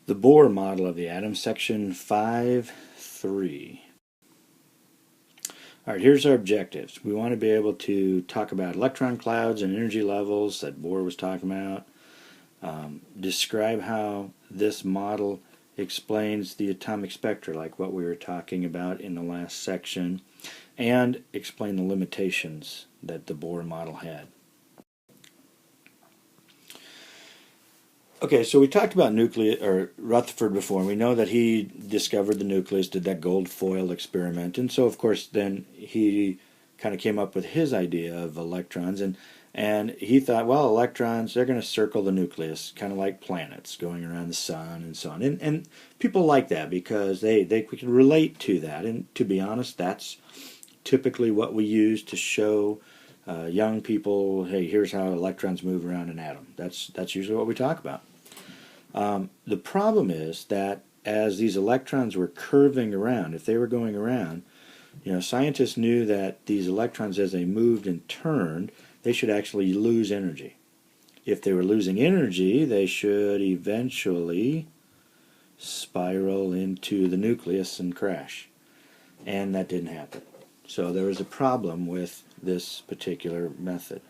The Bohr model of the atom, section 5.3. All right, here's our objectives. We want to be able to talk about electron clouds and energy levels that Bohr was talking about. Describe how this model explains the atomic spectra, like what we were talking about in the last section, and explain the limitations that the Bohr model had. Okay, so we talked about Rutherford before, and we know that he discovered the nucleus, did that gold foil experiment, and so of course then he kind of came up with his idea of electrons, and he thought, well, electrons, they're going to circle the nucleus, kind of like planets going around the sun and so on. And people like that because they can relate to that, and to be honest, that's typically what we use to show young people, hey, here's how electrons move around an atom. That's usually what we talk about. The problem is that as these electrons were curving around, if they were going around, scientists knew that these electrons, as they moved and turned, they should actually lose energy. If they were losing energy, they should eventually spiral into the nucleus and crash. And that didn't happen. So there was a problem with this particular method.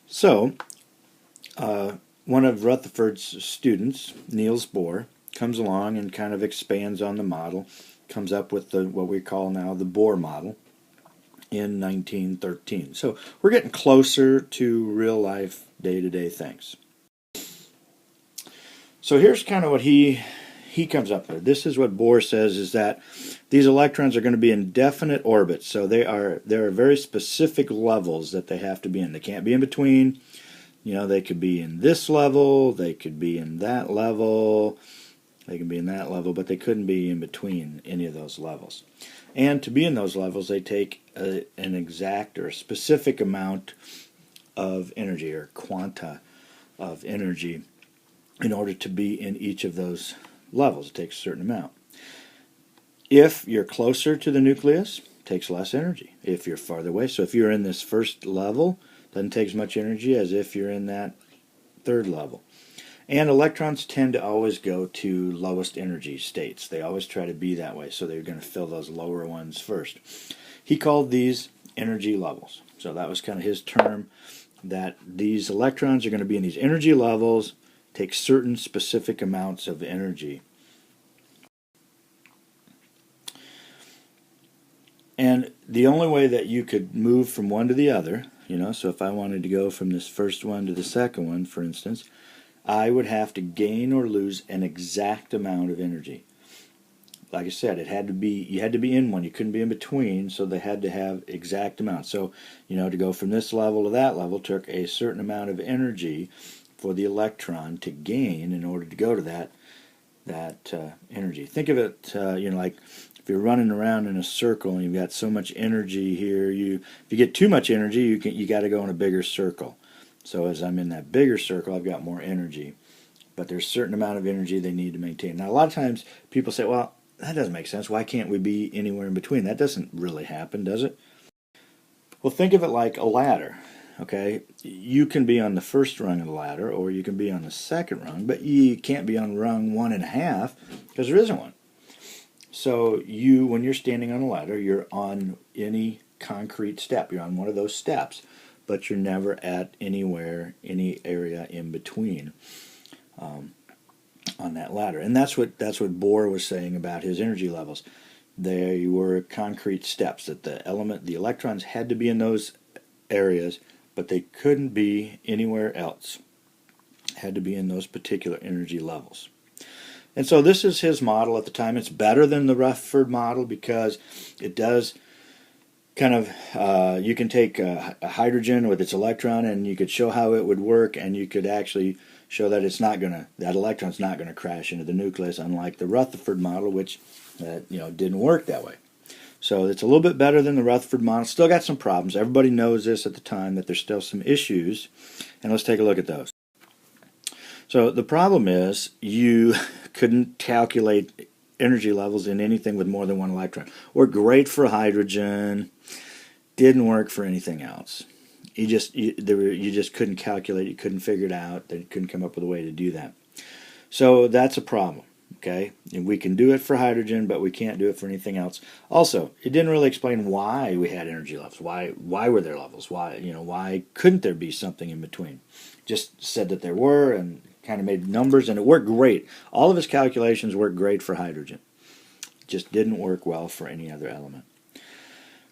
So, one of Rutherford's students, Niels Bohr, comes along and kind of expands on the model, comes up with what we call now the Bohr model in 1913. So we're getting closer to real life, day-to-day things. So here's kind of what he comes up with. This is what Bohr says, is that these electrons are going to be in definite orbits. So there are very specific levels that they have to be in. They can't be in between. They could be in this level, they could be in that level, they can be in that level, but they couldn't be in between any of those levels. And to be in those levels, they take an exact or a specific amount of energy, or quanta of energy, in order to be in each of those levels. It takes a certain amount. If you're closer to the nucleus, it takes less energy. If you're farther away, so if you're in this first level, it doesn't take as much energy as if you're in that third level. And electrons tend to always go to lowest energy states. They always try to be that way, so they're going to fill those lower ones first. He called these energy levels. So that was kind of his term, that these electrons are going to be in these energy levels, take certain specific amounts of energy. And the only way that you could move from one to the other, so if I wanted to go from this first one to the second one, for instance, I would have to gain or lose an exact amount of energy. Like I said, you had to be in one. You couldn't be in between, so they had to have exact amounts. So, to go from this level to that level took a certain amount of energy for the electron to gain in order to go to that energy. Think of it, like if you're running around in a circle and you've got so much energy here, if you get too much energy, you got to go in a bigger circle. So as I'm in that bigger circle, I've got more energy. But there's a certain amount of energy they need to maintain. Now, a lot of times people say, well, that doesn't make sense. Why can't we be anywhere in between? That doesn't really happen, does it? Well, think of it like a ladder, okay? You can be on the first rung of the ladder, or you can be on the second rung, but you can't be on rung 1.5 because there isn't one. So when you're standing on a ladder, you're on any concrete step. You're on one of those steps, but you're never at any area in between on that ladder. And that's what Bohr was saying about his energy levels. They were concrete steps, that the electrons had to be in those areas, but they couldn't be anywhere else. Had to be in those particular energy levels. And so this is his model at the time. It's better than the Rutherford model because it does kind of, you can take a hydrogen with its electron and you could show how it would work, and you could actually show that that electron's not going to crash into the nucleus, unlike the Rutherford model, which didn't work that way. So it's a little bit better than the Rutherford model. Still got some problems. Everybody knows this at the time, that there's still some issues, and let's take a look at those. So the problem is you couldn't calculate energy levels in anything with more than one electron. Worked great for hydrogen, didn't work for anything else. you just couldn't calculate, you couldn't figure it out, they couldn't come up with a way to do that. So that's a problem. Okay, and we can do it for hydrogen, but we can't do it for anything else. Also, it didn't really explain why we had energy levels. Why were there levels? Why couldn't there be something in between? Just said that there were and kind of made numbers, and it worked great. All of his calculations worked great for hydrogen. Just didn't work well for any other element.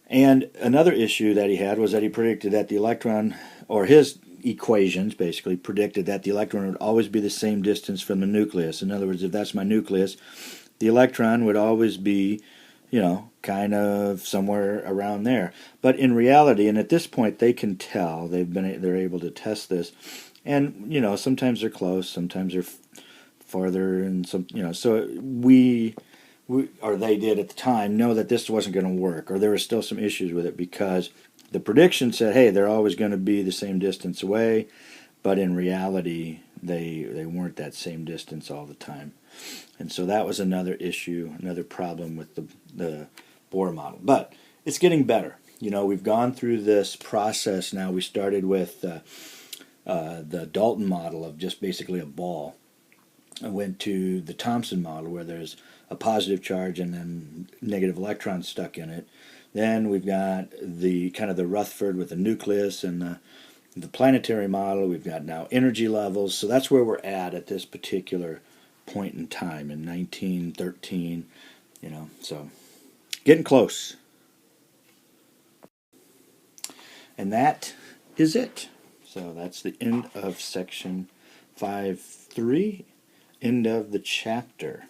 And another issue that he had was that he predicted that the electron, or his equations basically predicted that the electron would always be the same distance from the nucleus. In other words, if that's my nucleus, the electron would always be, kind of somewhere around there. But in reality, and at this point they can tell, they're able to test this, and sometimes they're close, sometimes they're farther, and so we or they did at the time know that this wasn't going to work, or there were still some issues with it because the prediction said, hey, they're always going to be the same distance away, but in reality, they weren't that same distance all the time. And so that was another issue, another problem with the Bohr model. But it's getting better. We've gone through this process now. We started with the Dalton model of just basically a ball. I went to the Thomson model where there's a positive charge and then negative electrons stuck in it. Then we've got the kind of the Rutherford with the nucleus and the planetary model. We've got now energy levels. So that's where we're at this particular point in time in 1913. So getting close. And that is it. So that's the end of section 5.3, end of the chapter.